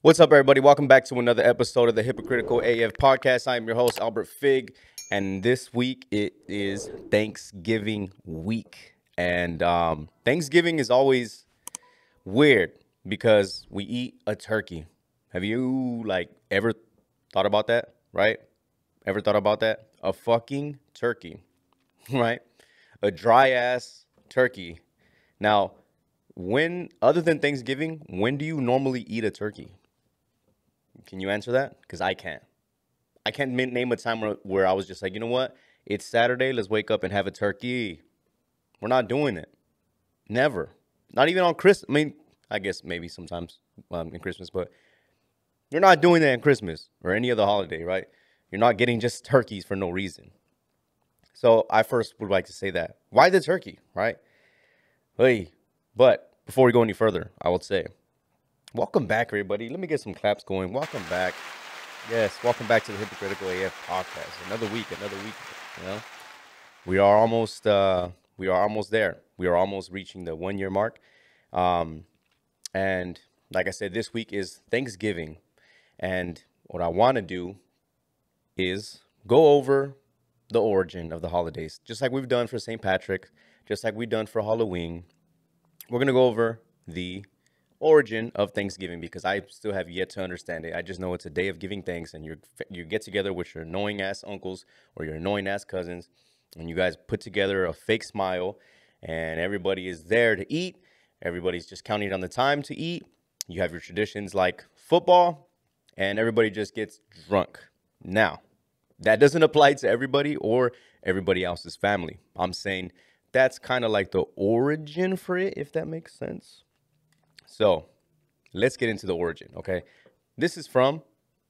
What's up, everybody? Welcome back to another episode of the Hypocritical AF podcast. I am your host, Albert Fig, and this week it is Thanksgiving week. And Thanksgiving is always weird because we eat a turkey. Have you ever thought about that? Right? Ever thought about that? A fucking turkey, right? A dry ass turkey. Now, when other than Thanksgiving, when do you normally eat a turkey? Can you answer that? Because I can't. I can't name a time where I was just like, you know what? It's Saturday. Let's wake up and have a turkey. We're not doing it. Never. Not even on Christmas. I mean, I guess maybe sometimes in Christmas, but you're not doing that in Christmas or any other holiday, right? You're not getting just turkeys for no reason. So I first would like to say that. Why the turkey, right? Hey, but before we go any further, I would say, welcome back, everybody. Let me get some claps going. Welcome back. Yes, welcome back to the Hypocritical AF podcast. Another week. You know, we are almost there. We are almost reaching the 1 year mark. And like I said, this week is Thanksgiving, and what I want to do is go over the origin of the holidays, just like we've done for St. Patrick, just like we've done for Halloween. We're gonna go over the origin of Thanksgiving because I still have yet to understand it. I just know it's a day of giving thanks, and you get together with your annoying ass uncles or your annoying ass cousins, and you guys put together a fake smile, and everybody is there to eat. Everybody's just counting down the time to eat. You have your traditions like football, and everybody just gets drunk. Now, that doesn't apply to everybody or everybody else's family. I'm saying that's kind of like the origin for it, if that makes sense. So let's get into the origin, okay? This is from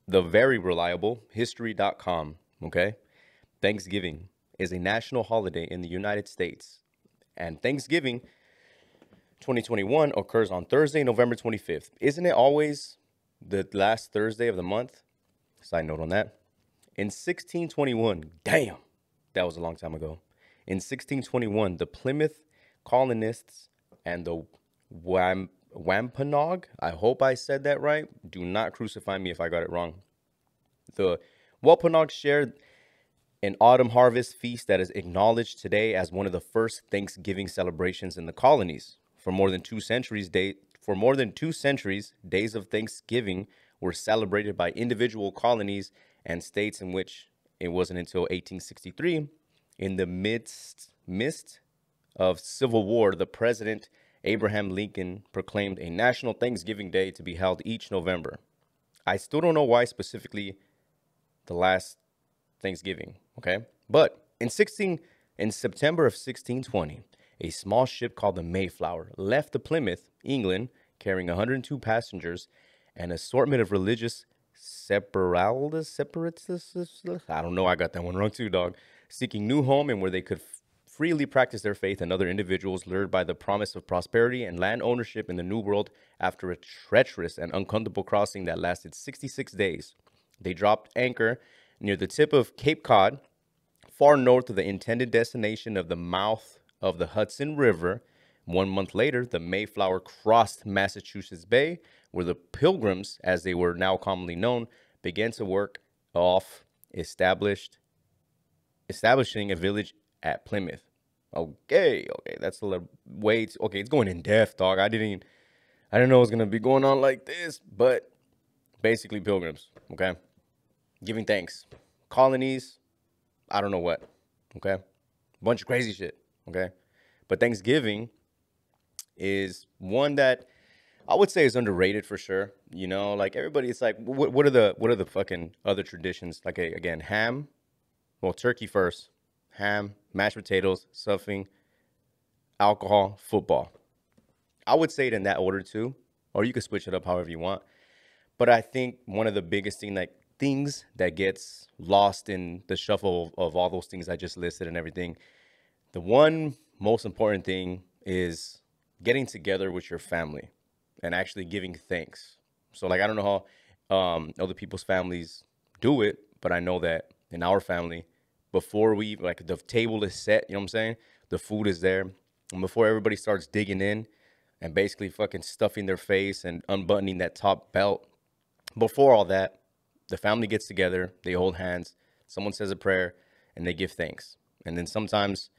the very reliable history.com, okay? Thanksgiving is a national holiday in the United States, and Thanksgiving 2021 occurs on Thursday, November 25th. Isn't it always the last Thursday of the month? Side note on that. In 1621, damn, that was a long time ago. In 1621, the Plymouth colonists and the Wampanoag, I hope I said that right. Do not crucify me if I got it wrong. The Wampanoag shared an autumn harvest feast that is acknowledged today as one of the first Thanksgiving celebrations in the colonies. For more than 2 centuries, days of Thanksgiving were celebrated by individual colonies and states, in which it wasn't until 1863, in the midst of Civil War, the President Abraham Lincoln proclaimed a national Thanksgiving Day to be held each November. I still don't know why specifically the last Thanksgiving, okay? But in September of 1620, a small ship called the Mayflower left the Plymouth, England, carrying 102 passengers and an assortment of religious separatists. I don't know, I got that one wrong too, dog. Seeking new home and where they could freely practice their faith, and other individuals lured by the promise of prosperity and land ownership in the New World after a treacherous and uncomfortable crossing that lasted 66 days. They dropped anchor near the tip of Cape Cod, far north of the intended destination of the mouth of the Hudson River. 1 month later, the Mayflower crossed Massachusetts Bay, where the Pilgrims, as they were now commonly known, began to work off establishing a village at Plymouth. Okay, that's a little wait. Okay, it's going in depth, dog. I didn't know it was gonna be going on like this, but basically Pilgrims, okay, giving thanks, colonies, I don't know what, okay, bunch of crazy shit, okay, but Thanksgiving is one that I would say is underrated for sure. You know, like everybody, it's like, what are the fucking other traditions? Like again, ham, well, turkey first. Ham, mashed potatoes, stuffing, alcohol, football. I would say it in that order too, or you could switch it up however you want. But I think one of the biggest things that gets lost in the shuffle of all those things I just listed and everything, the one most important thing is getting together with your family and actually giving thanks. So like, I don't know how other people's families do it, but I know that in our family, before the table is set, you know what I'm saying? The food is there. And before everybody starts digging in and basically fucking stuffing their face and unbuttoning that top belt, Before all that, the family gets together, they hold hands, someone says a prayer, and they give thanks. And then sometimes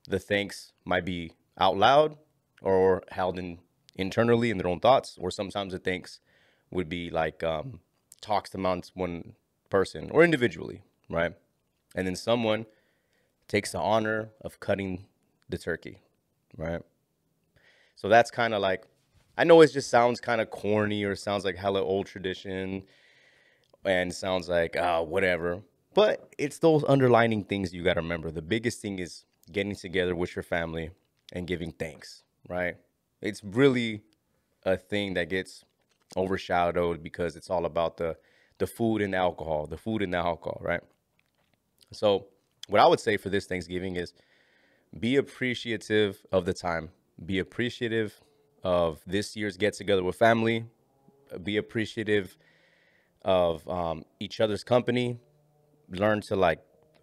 the thanks might be out loud or held in internally in their own thoughts, or sometimes the thanks would be like talks amongst one person or individually, right? And then someone takes the honor of cutting the turkey, right? So that's kind of like, I know it just sounds kind of corny or sounds like hella old tradition and sounds like whatever, but it's those underlining things you got to remember. The biggest thing is getting together with your family and giving thanks, right? It's really a thing that gets overshadowed because it's all about the food and the alcohol, the food and the alcohol, right? So what I would say for this Thanksgiving is be appreciative of the time. Be appreciative of this year's get together with family. Be appreciative of each other's company. Learn to like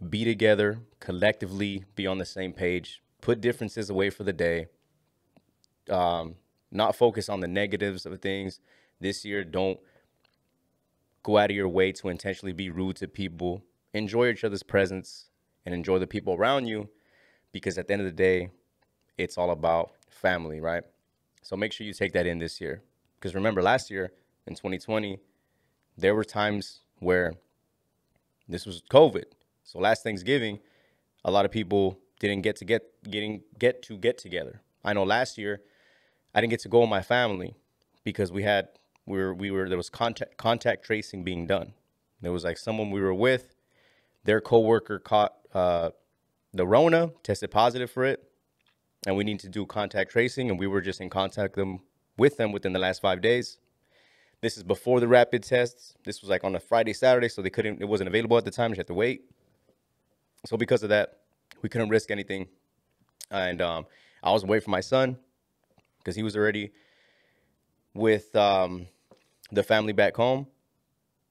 be together collectively, be on the same page, put differences away for the day, not focus on the negatives of things. This year, don't go out of your way to intentionally be rude to people. Enjoy each other's presence and enjoy the people around you because at the end of the day, it's all about family, right? So make sure you take that in this year. Because remember, last year in 2020, there were times where this was COVID. So last Thanksgiving, a lot of people didn't get together. I know last year I didn't get to go with my family because we were there was contact tracing being done. There was like someone we were with, their coworker caught the Rona, tested positive for it, and we need to do contact tracing, and we were just in contact with them within the last 5 days. This is before the rapid tests. This was like on a Friday, Saturday, so it wasn't available at the time. You had to wait. So because of that, we couldn't risk anything. And I was away from my son because he was already with the family back home.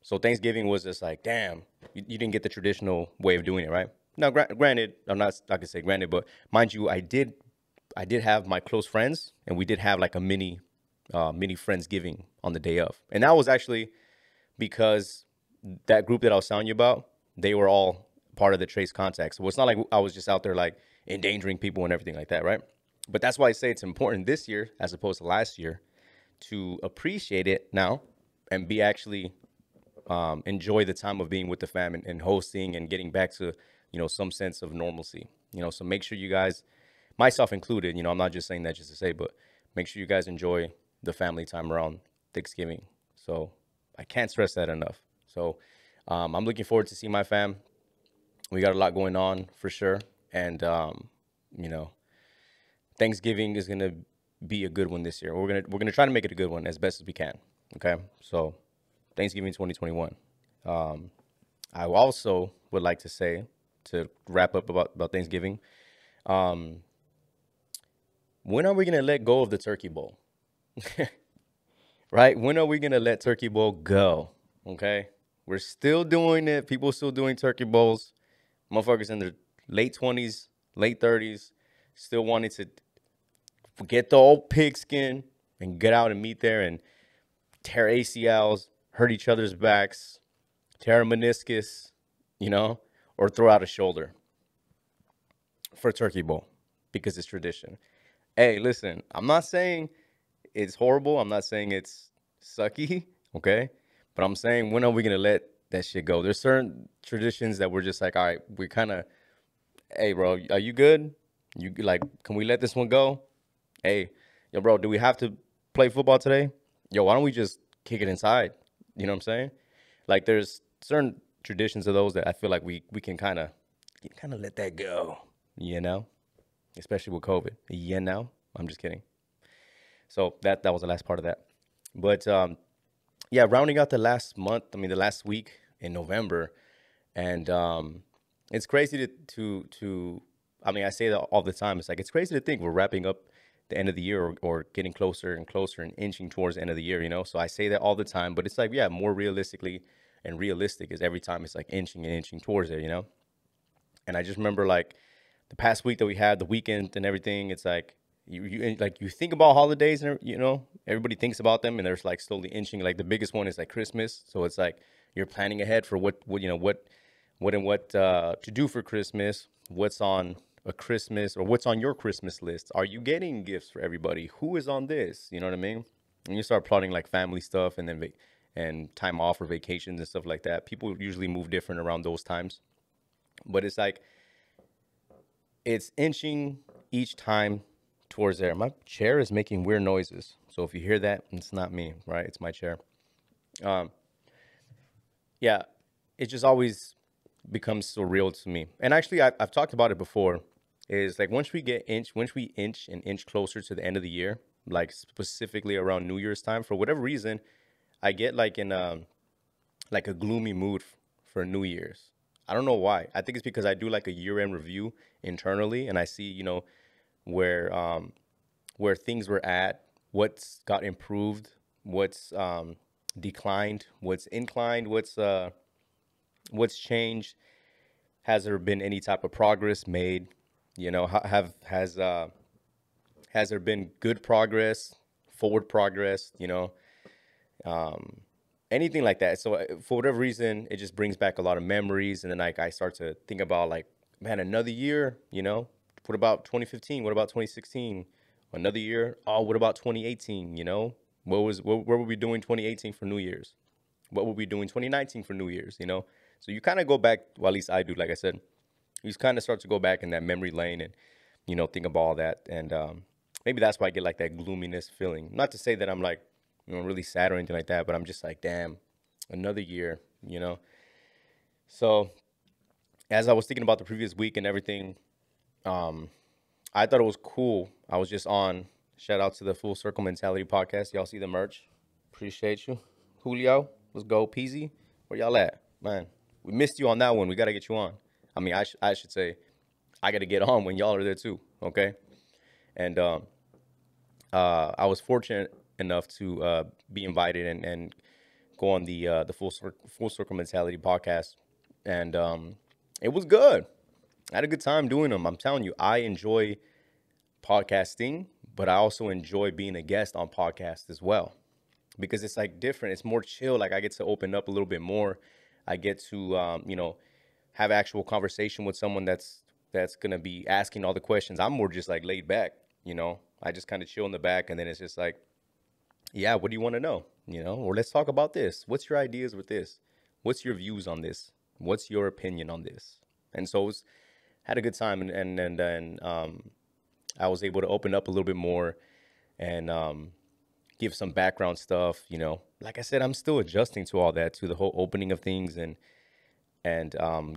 So Thanksgiving was just like, damn, you didn't get the traditional way of doing it, right? Now, granted, I'm not gonna say granted, but mind you, I did have my close friends, and we did have like a mini Friendsgiving on the day of, and that was actually because that group that I was telling you about, they were all part of the trace contact. So it's not like I was just out there like endangering people and everything like that, right? But that's why I say it's important this year as opposed to last year to appreciate it now and be actually enjoy the time of being with the fam and hosting and getting back to some sense of normalcy. So make sure you guys, myself included, I'm not just saying that just to say, but make sure you guys enjoy the family time around Thanksgiving. So I can't stress that enough. So I'm looking forward to see my fam. We got a lot going on for sure, and you know, Thanksgiving is gonna be a good one this year. We're gonna try to make it a good one as best as we can. Okay, so Thanksgiving 2021. I also would like to say to wrap up about Thanksgiving. Um, when are we gonna let go of the turkey bowl? Right? When are we gonna let turkey bowl go? Okay, we're still doing it. People still doing turkey bowls. Motherfuckers in their late 20s, late 30s, still wanting to forget the old pigskin and get out and meet there and tear ACLs, hurt each other's backs, tear a meniscus, or throw out a shoulder for turkey bowl because it's tradition. Hey, listen, I'm not saying it's horrible. I'm not saying it's sucky, okay? But I'm saying, when are we going to let that shit go? There's certain traditions that we're just like, all right, we kind of, hey, bro, are you good? You like, can we let this one go? Hey, yo, bro, do we have to play football today? Yo, why don't we just kick it inside? You know what I'm saying? Like, there's certain traditions of those that I feel like we can kind of let that go, especially with COVID. I'm just kidding. So that was the last part of that. But yeah, rounding out the last month, the last week in November, and it's crazy to I say that all the time. It's like, it's crazy to think we're wrapping up the end of the year, or getting closer and closer and inching towards the end of the year, So I say that all the time, but it's like, yeah, more realistically and realistic is every time it's like inching and inching towards it. And I just remember like the past week that we had, the weekend and everything, it's like like you think about holidays and everybody thinks about them and there's like slowly inching. Like the biggest one is like Christmas, so it's like you're planning ahead for what to do for Christmas, what's on a Christmas or what's on your Christmas list. Are you getting gifts for everybody? Who is on this? You know what I mean? And you start plotting like family stuff and then and time off or vacations and stuff like that. People usually move different around those times, but it's like it's inching each time towards there. My chair is making weird noises, so if you hear that, it's not me, right? It's my chair. Um, yeah, it just always becomes surreal to me. And actually, I've talked about it before. Is like once we inch and inch closer to the end of the year, like specifically around New Year's time, for whatever reason, I get like in like a gloomy mood for New Year's. I don't know why. I think it's because I do like a year-end review internally, and I see where where things were at, what's got improved, what's declined, what's inclined, what's changed. Has there been any type of progress made? Has there been good progress, forward progress? Um, Anything like that. So for whatever reason, it just brings back a lot of memories, and then like I start to think about like, man, another year. What about 2015? What about 2016? Another year. Oh, what about 2018? What were we doing 2018 for New Year's? What were we doing 2019 for New Year's? So you kind of go back. Well, at least I do. Like I said, you just kind of start to go back in that memory lane and think about all that, and maybe that's why I get like that gloominess feeling. Not to say that I'm like really sad or anything like that, but I'm just like, damn, another year. So as I was thinking about the previous week and everything, um, I thought it was cool. I was just on. Shout out to the Full Circle Mentality podcast. Y'all see the merch? Appreciate you, Julio. Let's go, Peasy. Where y'all at, man? We missed you on that one. We gotta get you on. I mean, I should say, I gotta get on when y'all are there too. Okay. And I was fortunate enough to be invited and go on the Full Circle Mentality podcast, and it was good. I had a good time doing them. I'm telling you, I enjoy podcasting, but I also enjoy being a guest on podcasts as well because it's like different. It's more chill. Like I get to open up a little bit more. I get to have actual conversation with someone that's gonna be asking all the questions. I'm more just like laid back. I just kind of chill in the back, and then it's just like, yeah, what do you want to know? Or let's talk about this. What's your ideas with this? What's your views on this? What's your opinion on this? And so had a good time, and I was able to open up a little bit more and give some background stuff. Like I said, I'm still adjusting to all that, to the whole opening of things, and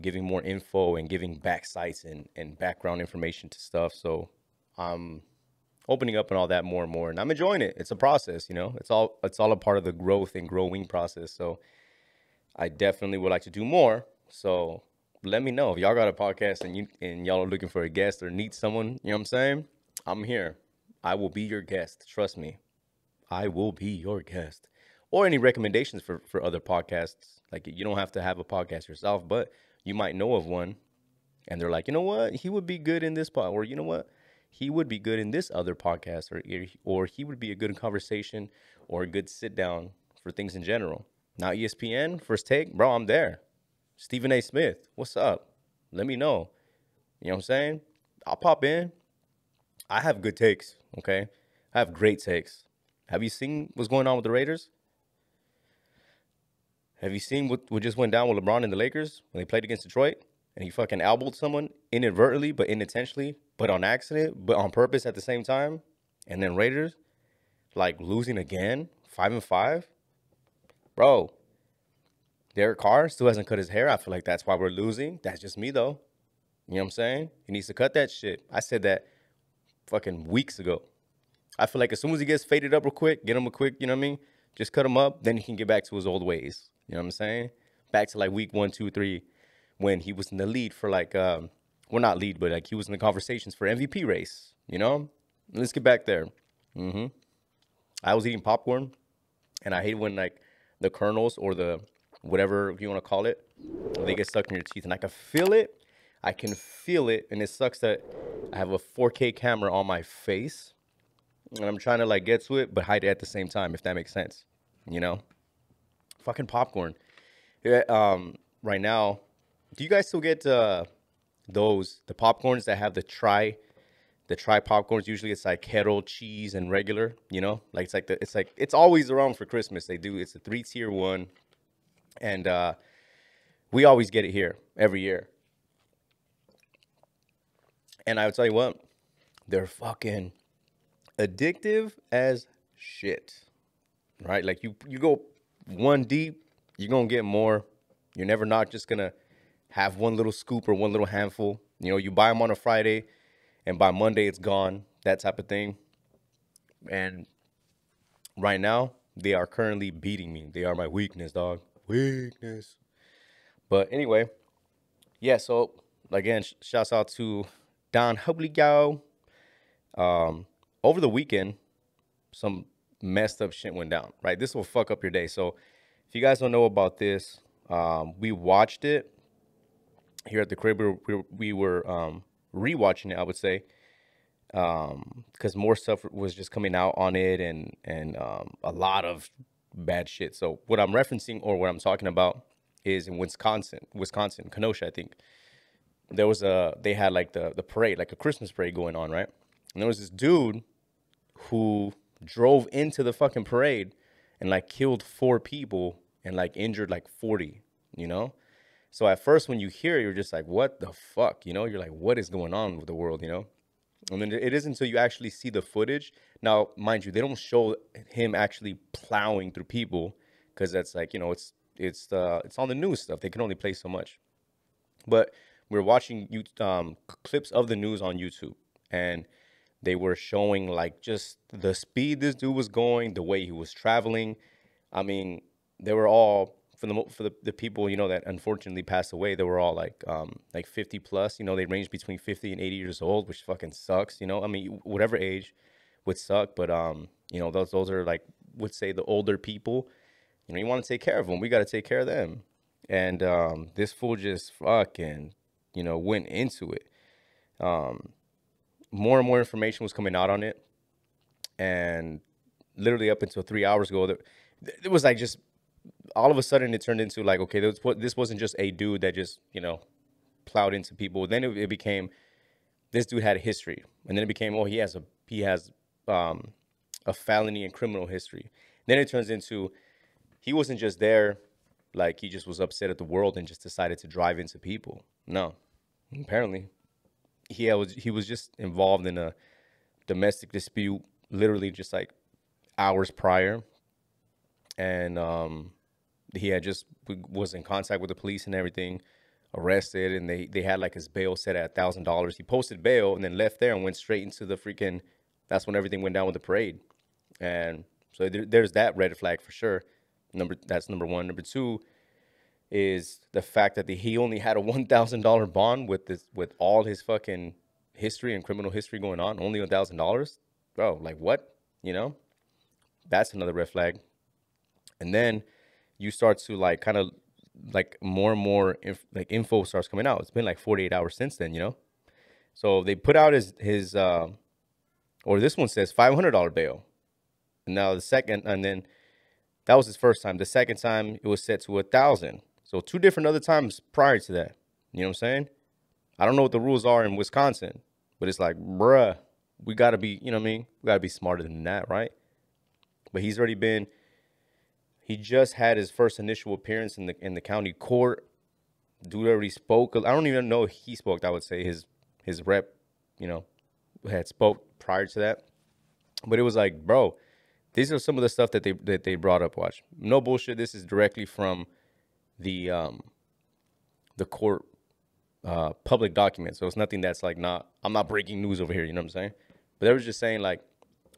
giving more info and giving back sites and background information to stuff. So I'm opening up and all that more and more, and I'm enjoying it. It's a process. It's all a part of the growth and growing process. So I definitely would like to do more. So let me know if y'all got a podcast and y'all are looking for a guest or need someone. You know what I'm saying? I'm here. I will be your guest. Trust me. I will be your guest. Or any recommendations for other podcasts. Like, you don't have to have a podcast yourself, but you might know of one, and they're like, you know what? He would be good in this pod, or you know what? He would be good in this other podcast, or he would be a good conversation or a good sit down for things in general. Now, ESPN, First Take, bro, I'm there. Stephen A. Smith, what's up? Let me know. You know what I'm saying? I'll pop in. I have good takes, okay? I have great takes. Have you seen what's going on with the Raiders? Have you seen what just went down with LeBron and the Lakers when they played against Detroit? And he fucking elbowed someone inadvertently, but unintentionally, but on accident, but on purpose at the same time. And then Raiders, like, losing again, 5-5. Bro, Derek Carr still hasn't cut his hair. I feel like that's why we're losing. That's just me, though. You know what I'm saying? He needs to cut that shit. I said that fucking weeks ago. I feel like as soon as he gets faded up real quick, get him a quick, you know what I mean? Just cut him up, then he can get back to his old ways. You know what I'm saying? Back to like week 1, 2, 3, when he was in the lead for like, well, not lead, but like he was in the conversations for MVP race. Let's get back there. I was eating popcorn, and I hate when like the kernels or the whatever you want to call it, they get stuck in your teeth, and I can feel it. And it sucks that I have a 4K camera on my face, and I'm trying to like get to it, but hide it at the same time, if that makes sense. You know, fucking popcorn. Yeah, right now, do you guys still get the popcorns that have the try popcorns? Usually it's like kettle, cheese, and regular. You know, like it's always around for Christmas. They do it's a 3-tier one, and we always get it here every year. And I would tell you what, they're fucking addictive as shit, right? Like you go one deep, you're gonna get more. You're never not just gonna have one little scoop or one little handful. You know, you buy them on a Friday, and by Monday it's gone. That type of thing. And right now, they are currently beating me. They are my weakness, dog. Weakness. But anyway, yeah. So again, shouts out to Don Hubligo. Over the weekend, some messed up shit went down, right? This will fuck up your day. So if you guys don't know about this, we watched it here at the crib. We were rewatching it, I would say, because more stuff was just coming out on it, and a lot of bad shit. So what I'm referencing or what I'm talking about is in Wisconsin, Kenosha, I think. They had like the parade, like a Christmas parade going on, right? And there was this dude who drove into the fucking parade and like killed 4 people and like injured like 40, you know? So at first when you hear it, you're just like, what the fuck? You know, you're like, what is going on with the world, you know? And then it isn't until you actually see the footage. Now, mind you, they don't show him actually plowing through people because that's like, you know, it's on the news stuff. They can only play so much. But we're watching clips of the news on YouTube, and they were showing like just the speed this dude was going, the way he was traveling. I mean, they were all for the people, you know, that unfortunately passed away. They were all like 50 plus. You know, they range between 50 and 80 years old, which fucking sucks. You know, I mean, whatever age would suck, but you know, those are like would say the older people. You know, you want to take care of them. We got to take care of them. And this fool just fucking, you know, went into it. More and more information was coming out on it, and literally up until 3 hours ago, it was like just all of a sudden it turned into like, okay, this wasn't just a dude that just, you know, plowed into people. Then it became this dude had a history, and then it became, oh, he has a felony and criminal history. Then it turns into he wasn't just there, like he just was upset at the world and just decided to drive into people. No, apparently he was just involved in a domestic dispute, literally just like hours prior, and he had just was in contact with the police and everything, arrested, and they had like his bail set at $1,000. He posted bail and then left there and went straight into the freaking. That's when everything went down with the parade, and so there's that red flag for sure. That's number one. Number two is the fact that he only had a $1,000 bond with all his fucking history and criminal history going on. Only $1,000, bro. Like what? You know, that's another red flag. And then you start to like kind of like more and more info starts coming out. It's been like 48 hours since then, you know. So they put out his or this one says $500 bail. And now the second, and then that was his first time. The second time it was set to 1,000. So 2 different other times prior to that. You know what I'm saying? I don't know what the rules are in Wisconsin, but it's like, bruh, we gotta be, you know what I mean? We gotta be smarter than that, right? But he just had his first initial appearance in the county court. Dude already spoke. I don't even know if he spoke. I would say his rep, you know, had spoke prior to that. But it was like, bro, these are some of the stuff that they brought up. Watch, no bullshit. This is directly from the court public document. So it's nothing that's like I'm not breaking news over here. You know what I'm saying? But they were just saying like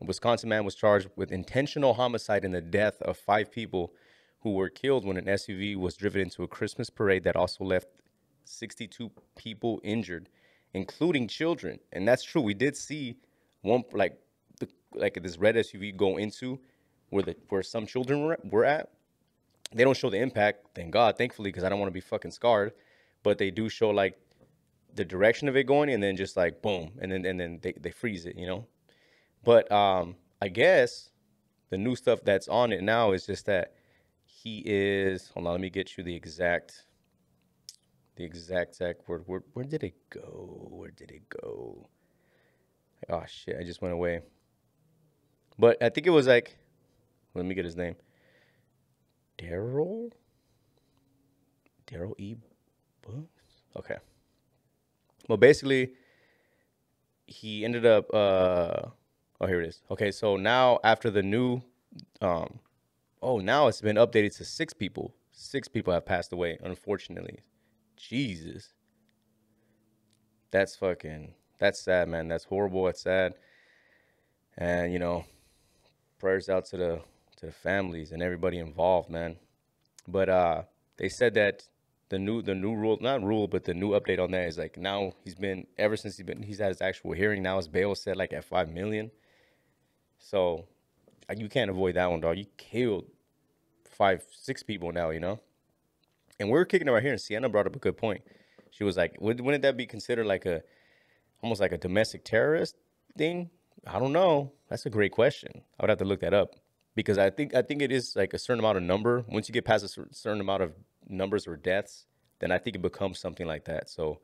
a Wisconsin man was charged with intentional homicide in the death of 5 people who were killed when an SUV was driven into a Christmas parade that also left 62 people injured, including children. And that's true. We did see one like this red SUV go into where some children were at. They don't show the impact, thank God, thankfully, because I don't want to be fucking scarred. But they do show like the direction of it going, and then just like boom, and then they freeze it, you know. But I guess the new stuff that's on it now is just that he is. Hold on, let me get you the exact word. Where did it go? Where did it go? Oh shit! I just went away. But I think it was like, let me get his name. Daryl. Daryl E. Books. Okay. Well, basically, he ended up. Oh, here it is. Okay, so now after the new, um, now it's been updated to 6 people. 6 people have passed away, unfortunately. Jesus, that's sad, man. That's horrible. That's sad. And prayers out to the families and everybody involved, man. But they said that the new rule, not rule, but the new update on that is like now ever since he's had his actual hearing, now his bail is set like at 5 million. So you can't avoid that one, dog. You killed 6 people now, And we were kicking it right here, and Sienna brought up a good point. She was like, wouldn't that be considered like almost like a domestic terrorist thing? I don't know. That's a great question. I would have to look that up because I think it is like a certain amount of number. Once you get past a certain amount of numbers or deaths, then I think it becomes something like that. So,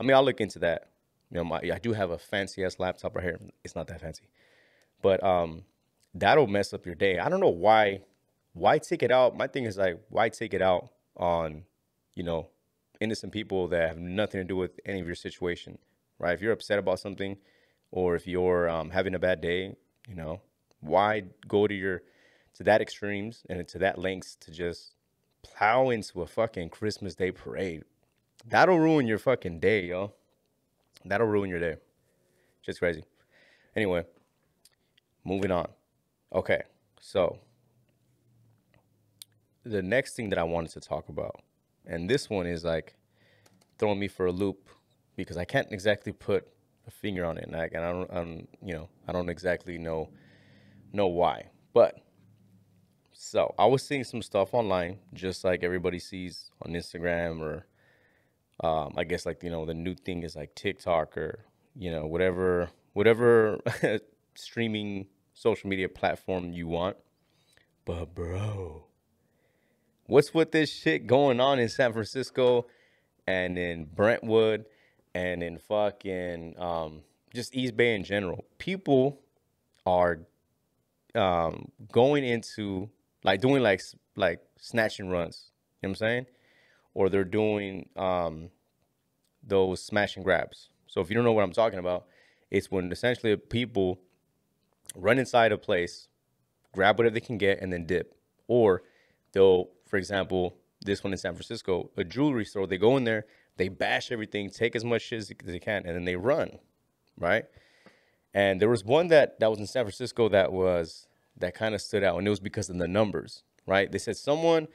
I mean, I'll look into that. I do have a fancy ass laptop right here. It's not that fancy, but that'll mess up your day. I don't know why. Why take it out? My thing is like, why take it out on, you know, innocent people that have nothing to do with any of your situation, right? If you're upset about something, or if you're having a bad day, why go to that extremes and to that lengths to just plow into a fucking Christmas Day parade? That'll ruin your fucking day, yo. That'll ruin your day. Just crazy. Anyway, moving on. Okay, so the next thing that I wanted to talk about, and this one is like throwing me for a loop because I can't exactly put a finger on it, and I don't exactly know why. But so I was seeing some stuff online, just like everybody sees on Instagram, or I guess like the new thing is like TikTok, or whatever streaming social media platform you want. But bro, what's with this shit going on in San Francisco and in Brentwood and in fucking just East Bay in general? People are going into like doing like snatch and runs. You know what I'm saying? Or they're doing those smash and grabs. So if you don't know what I'm talking about, it's when essentially people run inside a place, grab whatever they can get, and then dip. Or they'll, for example, this one in San Francisco, a jewelry store, they go in there, they bash everything, take as much shit as they can, and then they run, right? And there was one that was in San Francisco that kind of stood out, and it was because of the numbers, right? They said someone,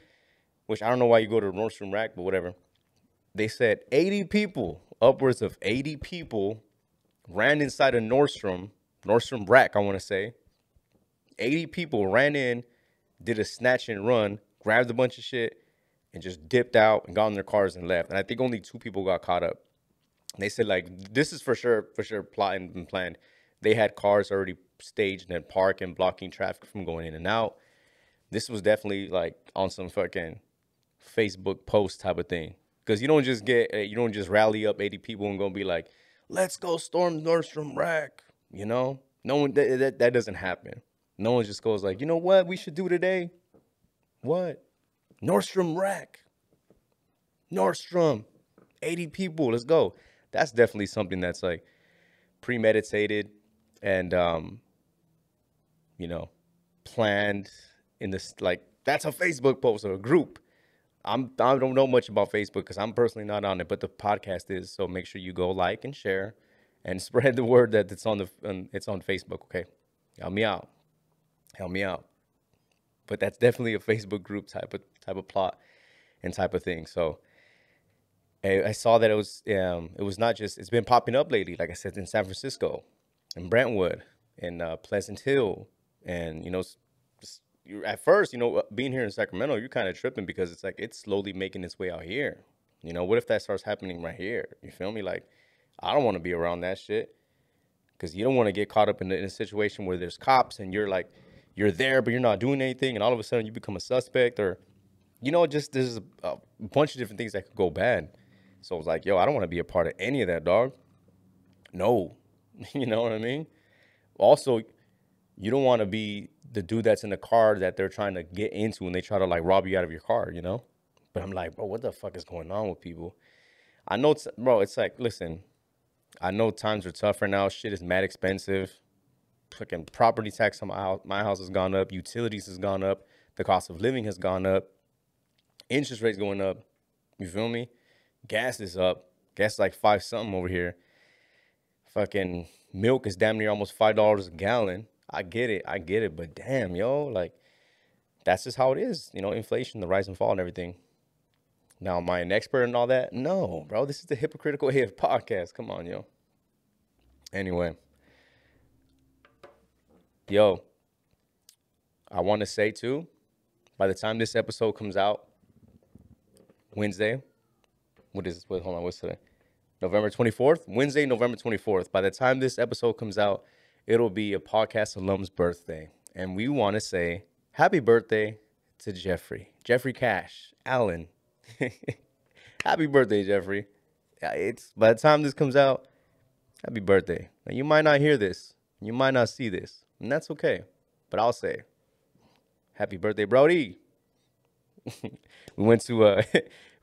which I don't know why you go to Nordstrom Rack, but whatever. They said 80 people, upwards of 80 people, ran inside a Nordstrom Rack, I want to say. 80 people ran in, did a snatch and run, grabbed a bunch of shit, and just dipped out and got in their cars and left. And I think only 2 people got caught up. And they said, like, this is for sure plotted and planned. They had cars already staged and parked and blocking traffic from going in and out. This was definitely like on some fucking Facebook post type of thing. Because you don't just rally up 80 people and go be like, let's go storm Nordstrom Rack. No one, that doesn't happen. No one just goes like, you know what we should do today? What? Nordstrom Rack. Nordstrom. 80 people. Let's go. That's definitely something that's like premeditated and, planned in this, like, that's a Facebook post or a group. I don't know much about Facebook because I'm personally not on it, but the podcast is. So make sure you go like and share and spread the word that it's on Facebook. Okay. Help me out. But that's definitely a Facebook group type of plot and type of thing. So I saw that it was not just, it's been popping up lately, like I said, in San Francisco, in Brentwood, in Pleasant Hill, and at first, being here in Sacramento, you're kind of tripping because it's like it's slowly making its way out here. What if that starts happening right here? You feel me? Like, I don't want to be around that shit. because you don't want to get caught up in a situation where there's cops and you're there, but you're not doing anything. And all of a sudden you become a suspect or, just there's a bunch of different things that could go bad. So I was like, yo, I don't want to be a part of any of that, dog. No. You know what I mean? Also, you don't want to be the dude that's in the car that they're trying to get into and they try to like rob you out of your car, But I'm like, bro, what the fuck is going on with people? I know, bro, it's like, listen, I know times are tough right now. Shit is mad expensive. Fucking property tax on my house has gone up. Utilities has gone up. The cost of living has gone up. Interest rates going up. You feel me? Gas is up. Gas is like 5 something over here. Fucking milk is damn near almost $5 a gallon. I get it. But damn, yo, like, that's just how it is. Inflation, the rise and fall and everything. Now, am I an expert and all that? No, bro. This is the Hypocritical AF podcast. Come on, yo. Anyway. Yo, I want to say, too, by the time this episode comes out, Wednesday, hold on, what's today? November 24th? Wednesday, November 24th. By the time this episode comes out, it'll be a podcast alum's birthday. And we want to say happy birthday to Jeffrey. Jeffrey Cash. Allen. Happy birthday, Jeffrey. It's by the time this comes out, happy birthday. Now, you might not hear this. You might not see this. And that's okay. But I'll say, happy birthday, Brody. we went to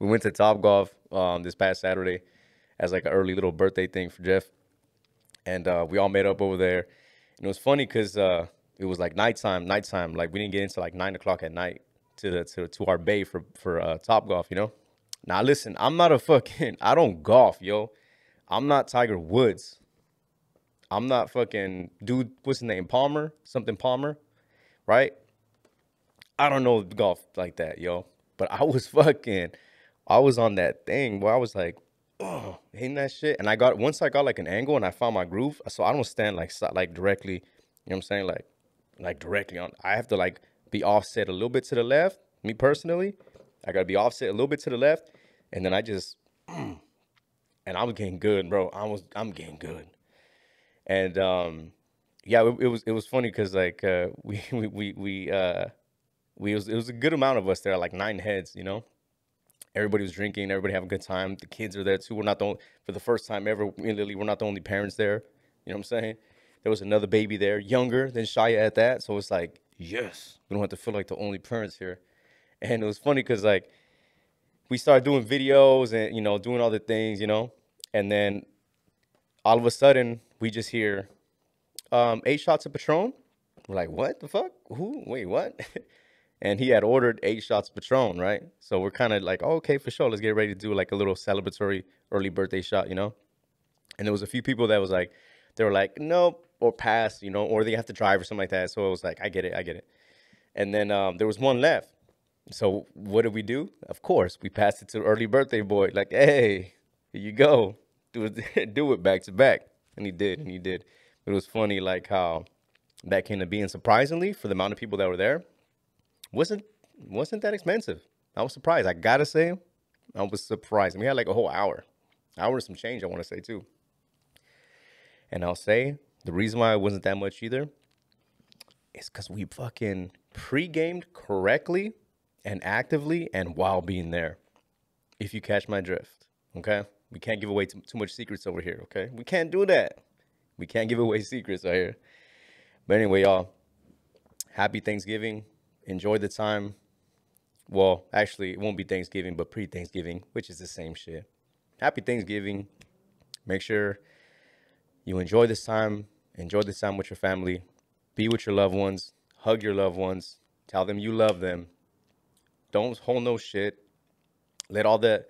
Topgolf this past Saturday as like an early little birthday thing for Jeff. And we all met up over there. And it was funny because it was like nighttime. Like we didn't get into like 9 o'clock at night to our bay for Topgolf, Now listen, I don't golf, yo. I'm not Tiger Woods. I'm not fucking dude, what's his name? Palmer? Something Palmer, right? I don't know golf like that, yo. But I was on that thing where I was like, oh, hitting that shit. And once I got like an angle and I found my groove, so I don't stand like directly, you know what I'm saying? Like directly on. I have to like be offset a little bit to the left. Me personally, I got to be offset a little bit to the left. And then I just, and I'm getting good, bro. I'm getting good. And yeah, it was funny because like it was a good amount of us there, like 9 heads, Everybody was drinking, everybody having a good time. The kids are there too. For the first time ever, we're not the only parents there. You know what I'm saying? There was another baby there, younger than Shia at that. So it's like, yes, we don't have to feel like the only parents here. And it was funny because like we started doing videos and doing all the things, and then all of a sudden we just hear 8 shots of Patron. We're like, what the fuck? Who? Wait, what? And he had ordered 8 shots of Patron, right? So we're kind of like, oh, okay, for sure. Let's get ready to do like a little celebratory early birthday shot, And there was a few people that was like, they were like, nope, or pass, or they have to drive or something like that. So it was like, I get it. And then there was one left. So what did we do? Of course, we passed it to early birthday boy. Like, hey, here you go. Do it back to back. And he did. It was funny like how that came to be. And surprisingly, for the amount of people that were there, wasn't that expensive. I was surprised. I gotta say, I was surprised. And we had like a whole hour and some change, I want to say too. And I'll say the reason why it wasn't that much either is because we fucking pre-gamed correctly and actively and while being there. If you catch my drift, okay? We can't give away too much secrets over here, okay? We can't do that. We can't give away secrets out here. But anyway, y'all, happy Thanksgiving. Enjoy the time. Well, actually, it won't be Thanksgiving, but pre-Thanksgiving, which is the same shit. Happy Thanksgiving. Make sure you enjoy this time. Enjoy this time with your family. Be with your loved ones. Hug your loved ones. Tell them you love them. Don't hold no shit. Let all that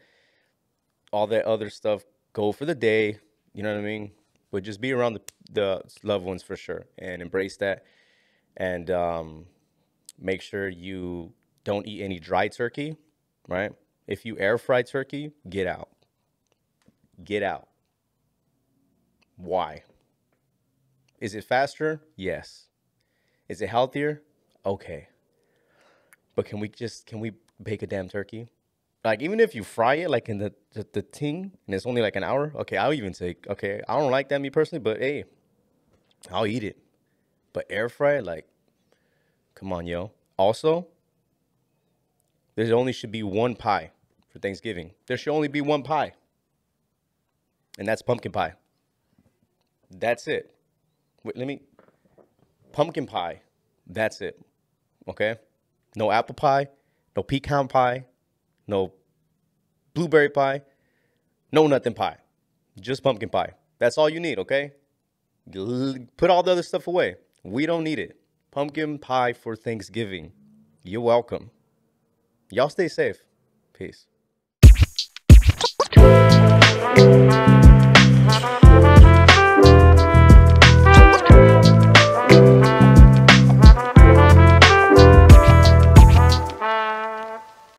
other stuff go for the day. You know what I mean? But just be around the loved ones for sure and embrace that. And make sure you don't eat any dry turkey, right? If you air fry turkey, get out. Get out. Why? Is it faster? Yes. Is it healthier? Okay. But can we bake a damn turkey? Like, even if you fry it, like in the ting, and it's only like an hour, okay, I don't like that, me personally, but hey, I'll eat it. But air fry, like, come on, yo. Also, there only should be one pie for Thanksgiving. There should only be one pie. And that's pumpkin pie. That's it. Wait, pumpkin pie. That's it. Okay? No apple pie, no pecan pie, no blueberry pie, no nothing pie. Just pumpkin pie. That's all you need, okay? Put all the other stuff away. We don't need it. Pumpkin pie for Thanksgiving. You're welcome. Y'all stay safe. Peace.